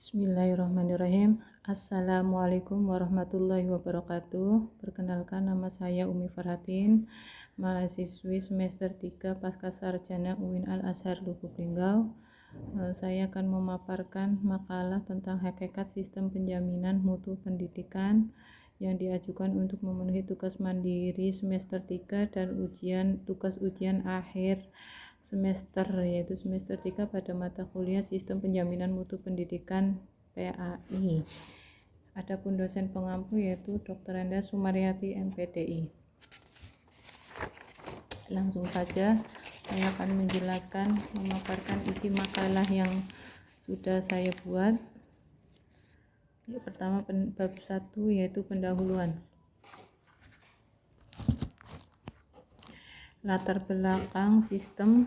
Bismillahirrahmanirrahim. Assalamualaikum warahmatullahi wabarakatuh. Perkenalkan, nama saya Umi Farhatin, mahasiswi semester 3 Pasca Sarjana UIN Al-Azhar Lubuk Linggau. Saya akan memaparkan makalah tentang hakikat sistem penjaminan mutu pendidikan yang diajukan untuk memenuhi tugas mandiri semester 3 dan tugas ujian akhir semester, yaitu semester 3 pada mata kuliah Sistem Penjaminan Mutu Pendidikan PAI. Adapun dosen pengampu yaitu Dr. Enda Sumaryati MPDI. Langsung saja saya akan menjelaskan, memaparkan isi makalah yang sudah saya buat. Pertama, bab 1 yaitu pendahuluan. Latar belakang sistem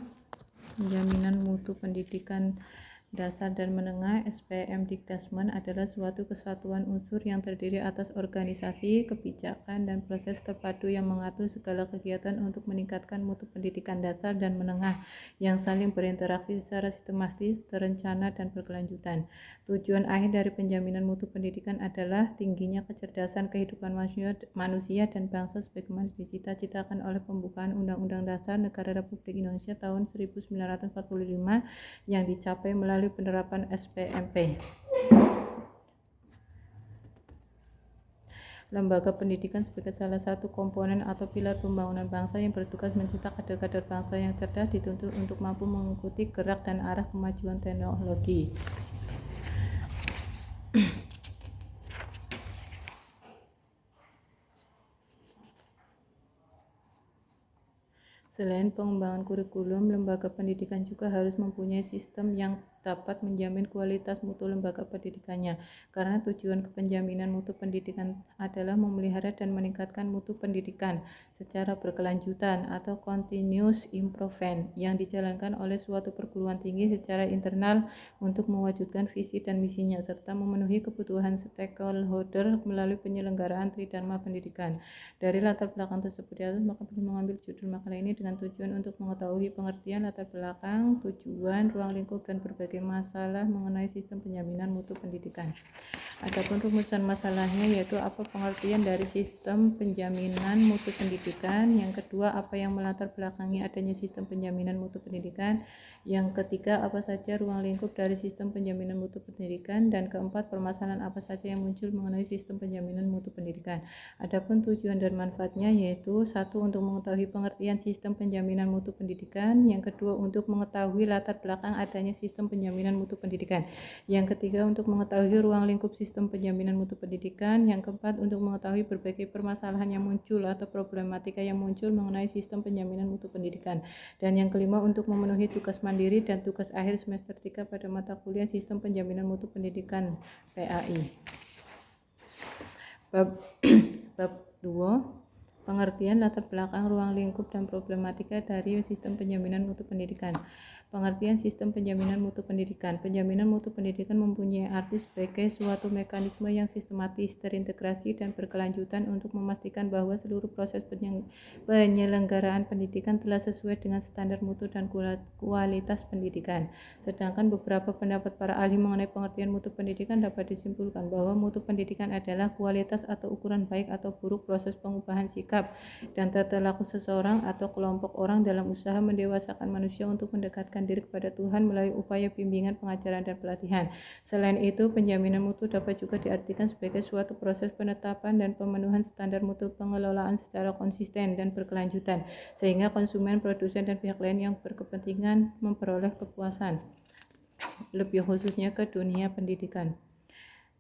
penjaminan mutu pendidikan dasar dan menengah SPM Dikdasmen adalah suatu kesatuan unsur yang terdiri atas organisasi, kebijakan, dan proses terpadu yang mengatur segala kegiatan untuk meningkatkan mutu pendidikan dasar dan menengah yang saling berinteraksi secara sistematis, terencana, dan berkelanjutan. Tujuan akhir dari penjaminan mutu pendidikan adalah tingginya kecerdasan kehidupan manusia dan bangsa sebagaimana dicita-citakan oleh pembukaan Undang-Undang Dasar Negara Republik Indonesia tahun 1945 yang dicapai melalui penerapan SPMP. Lembaga pendidikan sebagai salah satu komponen atau pilar pembangunan bangsa yang bertugas mencetak kader-kader bangsa yang cerdas dituntut untuk mampu mengikuti gerak dan arah kemajuan teknologi. Selain pengembangan kurikulum, lembaga pendidikan juga harus mempunyai sistem yang dapat menjamin kualitas mutu lembaga pendidikannya, karena tujuan penjaminan mutu pendidikan adalah memelihara dan meningkatkan mutu pendidikan secara berkelanjutan atau continuous improvement yang dijalankan oleh suatu perguruan tinggi secara internal untuk mewujudkan visi dan misinya serta memenuhi kebutuhan stakeholder melalui penyelenggaraan tridharma pendidikan. Dari latar belakang tersebut di atas, maka perlu mengambil judul makalah ini dengan tujuan untuk mengetahui pengertian latar belakang, tujuan, ruang lingkup, dan berbagai masalah mengenai sistem penjaminan mutu pendidikan. Adapun rumusan masalahnya yaitu apa pengertian dari sistem penjaminan mutu pendidikan, yang kedua apa yang melatar belakangi adanya sistem penjaminan mutu pendidikan, yang ketiga apa saja ruang lingkup dari sistem penjaminan mutu pendidikan, dan keempat permasalahan apa saja yang muncul mengenai sistem penjaminan mutu pendidikan. Adapun tujuan dan manfaatnya yaitu satu, untuk mengetahui pengertian sistem penjaminan mutu pendidikan, yang kedua untuk mengetahui latar belakang adanya sistem penjaminan mutu pendidikan, yang ketiga untuk mengetahui ruang lingkup sistem penjaminan mutu pendidikan, yang keempat untuk mengetahui berbagai permasalahan yang muncul atau problematika yang muncul mengenai sistem penjaminan mutu pendidikan, dan yang kelima untuk memenuhi tugas mandiri dan tugas akhir semester 3 pada mata kuliah Sistem Penjaminan Mutu Pendidikan PAI. Bab 2 pengertian latar belakang, ruang lingkup, dan problematika dari sistem penjaminan mutu pendidikan. Pengertian sistem penjaminan mutu pendidikan. Penjaminan mutu pendidikan mempunyai arti sebagai suatu mekanisme yang sistematis, terintegrasi, dan berkelanjutan untuk memastikan bahwa seluruh proses penyelenggaraan pendidikan telah sesuai dengan standar mutu dan kualitas pendidikan. Sedangkan beberapa pendapat para ahli mengenai pengertian mutu pendidikan dapat disimpulkan bahwa mutu pendidikan adalah kualitas atau ukuran baik atau buruk proses pengubahan sikap dan tata laku seseorang atau kelompok orang dalam usaha mendewasakan manusia untuk mendekatkan diri kepada Tuhan melalui upaya bimbingan, pengajaran, dan pelatihan. Selain itu, penjaminan mutu dapat juga diartikan sebagai suatu proses penetapan dan pemenuhan standar mutu pengelolaan secara konsisten dan berkelanjutan, sehingga konsumen, produsen, dan pihak lain yang berkepentingan memperoleh kepuasan, lebih khususnya ke dunia pendidikan.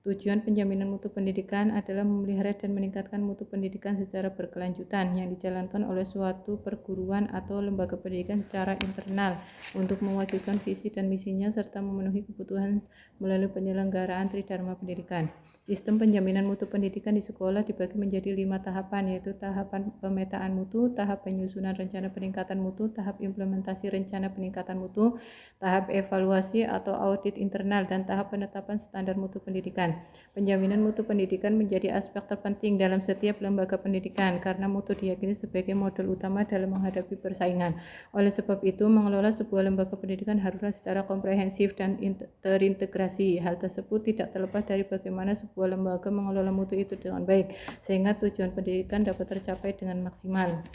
Tujuan penjaminan mutu pendidikan adalah memelihara dan meningkatkan mutu pendidikan secara berkelanjutan yang dijalankan oleh suatu perguruan atau lembaga pendidikan secara internal untuk mewujudkan visi dan misinya serta memenuhi kebutuhan melalui penyelenggaraan tridharma pendidikan. Sistem penjaminan mutu pendidikan di sekolah dibagi menjadi 5 tahapan, yaitu tahapan pemetaan mutu, tahap penyusunan rencana peningkatan mutu, tahap implementasi rencana peningkatan mutu, tahap evaluasi atau audit internal, dan tahap penetapan standar mutu pendidikan. pendidikan. Penjaminan mutu pendidikan menjadi aspek terpenting dalam setiap lembaga pendidikan karena mutu diyakini sebagai modal utama dalam menghadapi persaingan. Oleh sebab itu, mengelola sebuah lembaga pendidikan haruslah secara komprehensif dan terintegrasi. Hal tersebut tidak terlepas dari bagaimana sebuah lembaga mengelola mutu itu dengan baik, sehingga tujuan pendidikan dapat tercapai dengan maksimal.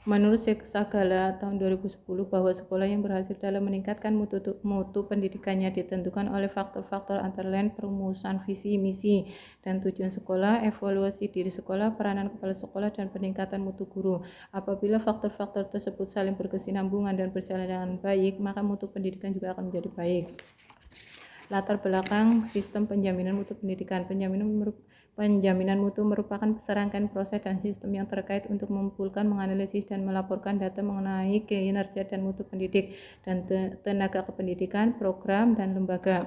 Menurut Sagala tahun 2010 bahwa sekolah yang berhasil dalam meningkatkan mutu pendidikannya ditentukan oleh faktor-faktor antara lain perumusan visi, misi, dan tujuan sekolah, evaluasi diri sekolah, peranan kepala sekolah, dan peningkatan mutu guru. Apabila faktor-faktor tersebut saling berkesinambungan dan berjalan dengan baik, maka mutu pendidikan juga akan menjadi baik. Latar belakang sistem penjaminan mutu pendidikan. Penjaminan mutu merupakan serangkaian proses dan sistem yang terkait untuk mengumpulkan, menganalisis, dan melaporkan data mengenai kinerja dan mutu pendidik dan tenaga kependidikan, program, dan lembaga.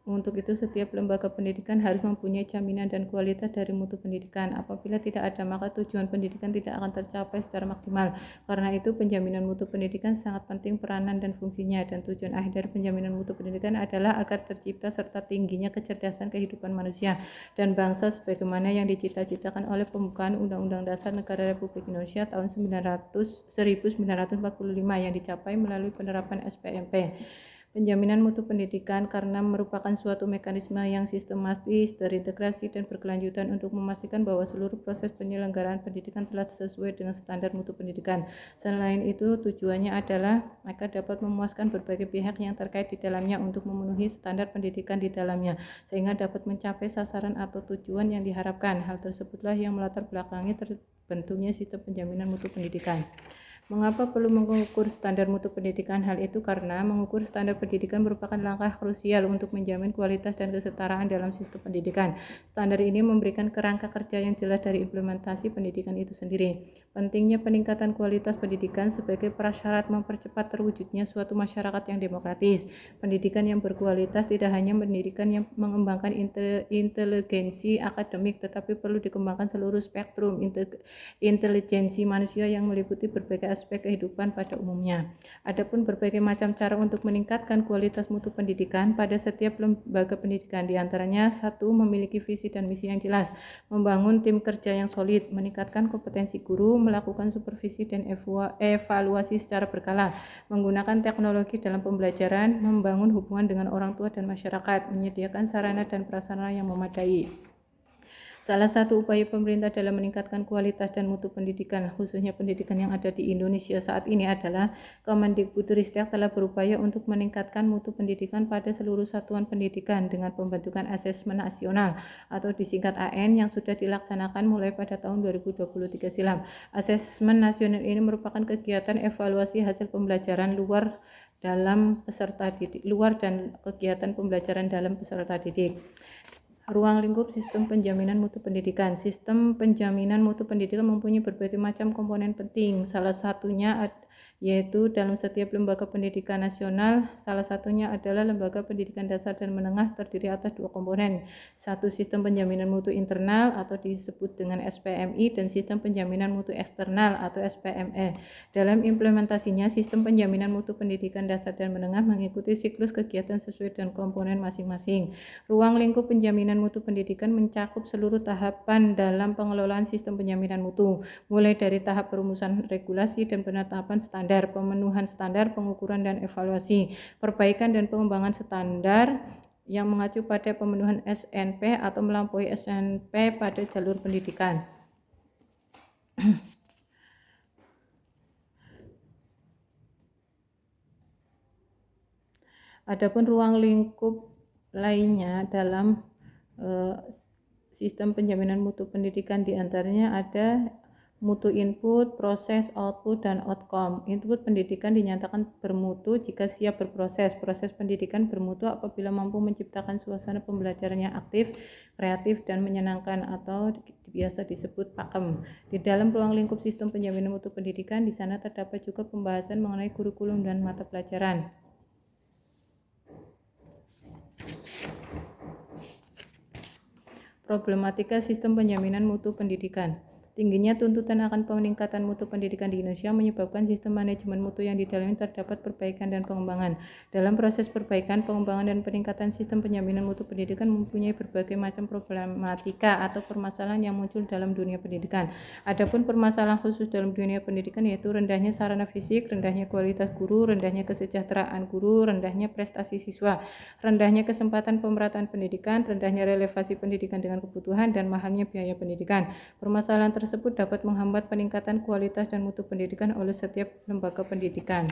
Untuk itu, setiap lembaga pendidikan harus mempunyai jaminan dan kualitas dari mutu pendidikan. Apabila tidak ada, maka tujuan pendidikan tidak akan tercapai secara maksimal. Karena itu, penjaminan mutu pendidikan sangat penting peranan dan fungsinya, dan tujuan akhir dari penjaminan mutu pendidikan adalah agar tercipta serta tingginya kecerdasan kehidupan manusia dan bangsa sebagaimana yang dicita-citakan oleh pembukaan Undang-Undang Dasar Negara Republik Indonesia tahun 1945 yang dicapai melalui penerapan SPMP. Penjaminan mutu pendidikan karena merupakan suatu mekanisme yang sistematis, terintegrasi, dan berkelanjutan untuk memastikan bahwa seluruh proses penyelenggaraan pendidikan telah sesuai dengan standar mutu pendidikan. Selain itu, tujuannya adalah agar dapat memuaskan berbagai pihak yang terkait di dalamnya untuk memenuhi standar pendidikan di dalamnya, sehingga dapat mencapai sasaran atau tujuan yang diharapkan. Hal tersebutlah yang melatar belakangi terbentuknya sistem penjaminan mutu pendidikan. Mengapa perlu mengukur standar mutu pendidikan? Hal itu karena mengukur standar pendidikan merupakan langkah krusial untuk menjamin kualitas dan kesetaraan dalam sistem pendidikan. Standar ini memberikan kerangka kerja yang jelas dari implementasi pendidikan itu sendiri. Pentingnya peningkatan kualitas pendidikan sebagai prasyarat mempercepat terwujudnya suatu masyarakat yang demokratis. Pendidikan yang berkualitas tidak hanya pendidikan yang mengembangkan inteligensi akademik, tetapi perlu dikembangkan seluruh spektrum intelijensi manusia yang meliputi berbagai aspek kehidupan pada umumnya. Adapun berbagai macam cara untuk meningkatkan kualitas mutu pendidikan pada setiap lembaga pendidikan, diantaranya satu, memiliki visi dan misi yang jelas, membangun tim kerja yang solid, meningkatkan kompetensi guru, melakukan supervisi dan evaluasi secara berkala, menggunakan teknologi dalam pembelajaran, membangun hubungan dengan orang tua dan masyarakat, menyediakan sarana dan prasarana yang memadai. Salah satu upaya pemerintah dalam meningkatkan kualitas dan mutu pendidikan, khususnya pendidikan yang ada di Indonesia saat ini adalah Kemendikbudristek telah berupaya untuk meningkatkan mutu pendidikan pada seluruh satuan pendidikan dengan pembentukan asesmen nasional atau disingkat AN yang sudah dilaksanakan mulai pada tahun 2023 silam. Asesmen nasional ini merupakan kegiatan evaluasi hasil pembelajaran luar dan kegiatan pembelajaran dalam peserta didik. Ruang lingkup sistem penjaminan mutu pendidikan. Sistem penjaminan mutu pendidikan mempunyai berbagai macam komponen penting. Salah satunya yaitu dalam setiap lembaga pendidikan nasional, salah satunya adalah lembaga pendidikan dasar dan menengah terdiri atas dua komponen. Satu, sistem penjaminan mutu internal atau disebut dengan SPMI dan sistem penjaminan mutu eksternal atau SPME. Dalam implementasinya, sistem penjaminan mutu pendidikan dasar dan menengah mengikuti siklus kegiatan sesuai dengan komponen masing-masing. Ruang lingkup penjaminan mutu pendidikan mencakup seluruh tahapan dalam pengelolaan sistem penjaminan mutu, mulai dari tahap perumusan regulasi dan penetapan standar, pemenuhan standar, pengukuran dan evaluasi, perbaikan dan pengembangan standar yang mengacu pada pemenuhan SNP atau melampaui SNP pada jalur pendidikan. Adapun ruang lingkup lainnya dalam sistem penjaminan mutu pendidikan diantaranya ada mutu input, proses, output, dan outcome. Input pendidikan dinyatakan bermutu jika siap berproses. Proses pendidikan bermutu apabila mampu menciptakan suasana pembelajaran yang aktif, kreatif, dan menyenangkan atau biasa disebut pakem. Di dalam ruang lingkup sistem penjaminan mutu pendidikan, di sana terdapat juga pembahasan mengenai kurikulum dan mata pelajaran. Problematika sistem penjaminan mutu pendidikan. Tingginya tuntutan akan peningkatan mutu pendidikan di Indonesia menyebabkan sistem manajemen mutu yang di dalamnya terdapat perbaikan dan pengembangan. Dalam proses perbaikan, pengembangan, dan peningkatan sistem penjaminan mutu pendidikan mempunyai berbagai macam problematika atau permasalahan yang muncul dalam dunia pendidikan. Adapun permasalahan khusus dalam dunia pendidikan yaitu rendahnya sarana fisik, rendahnya kualitas guru, rendahnya kesejahteraan guru, rendahnya prestasi siswa, rendahnya kesempatan pemerataan pendidikan, rendahnya relevansi pendidikan dengan kebutuhan, dan mahalnya biaya pendidikan. Permasalahan tersebut dapat menghambat peningkatan kualitas dan mutu pendidikan oleh setiap lembaga pendidikan.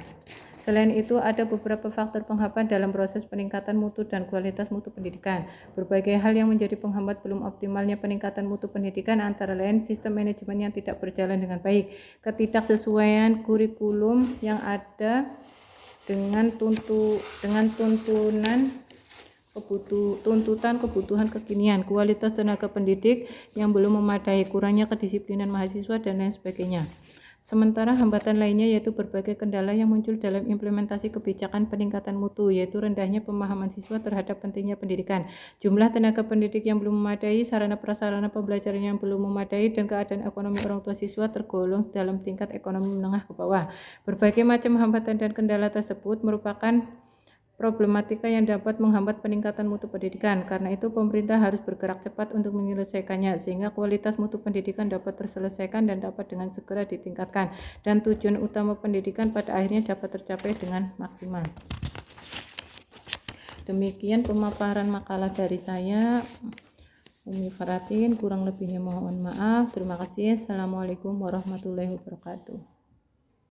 Selain itu, ada beberapa faktor penghambat dalam proses peningkatan mutu dan kualitas mutu pendidikan. Berbagai hal yang menjadi penghambat belum optimalnya peningkatan mutu pendidikan antara lain sistem manajemen yang tidak berjalan dengan baik, ketidaksesuaian kurikulum yang ada dengan tuntutan kebutuhan kekinian, kualitas tenaga pendidik yang belum memadai, kurangnya kedisiplinan mahasiswa, dan lain sebagainya. Sementara hambatan lainnya yaitu berbagai kendala yang muncul dalam implementasi kebijakan peningkatan mutu, yaitu rendahnya pemahaman siswa terhadap pentingnya pendidikan, jumlah tenaga pendidik yang belum memadai, sarana prasarana pembelajaran yang belum memadai, dan keadaan ekonomi orang tua siswa tergolong dalam tingkat ekonomi menengah ke bawah. Berbagai macam hambatan dan kendala tersebut merupakan problematika yang dapat menghambat peningkatan mutu pendidikan. Karena itu, pemerintah harus bergerak cepat untuk menyelesaikannya, sehingga kualitas mutu pendidikan dapat terselesaikan dan dapat dengan segera ditingkatkan, dan tujuan utama pendidikan pada akhirnya dapat tercapai dengan maksimal. Demikian pemaparan makalah dari saya, Umi Faratin. Kurang lebihnya mohon maaf. Terima kasih. Assalamualaikum warahmatullahi wabarakatuh.